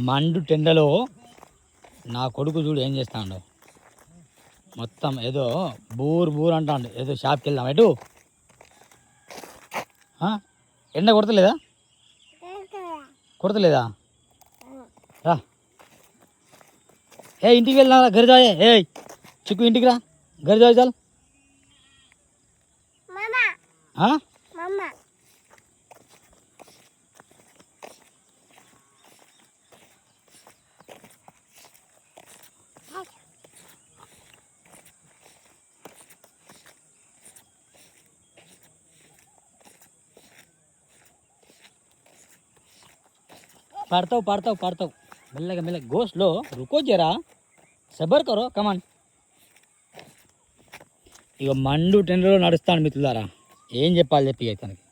మండు టెండలో నా కొడుకు చూడు ఏం చేస్తాడు. మొత్తం ఏదో బూర్ బూర్ అంటాడు. ఏదో షాప్కి వెళ్దాం. ఎటు ఎండ కొడతలేదా? కొడతలేదా? రా ఏ ఇంటికి వెళ్దాం. గరి జాయే ఏ చిక్కు ఇంటికి రా. గరి జాయ్ చాలు. పడతావు మెల్లగా గోస్లో రుకో జరా సబర్ కరో కమాన్. ఇక మండు టెండలో నడుస్తాను మిత్రులారా. ఏం చెప్పాలి చెప్పి తనకి.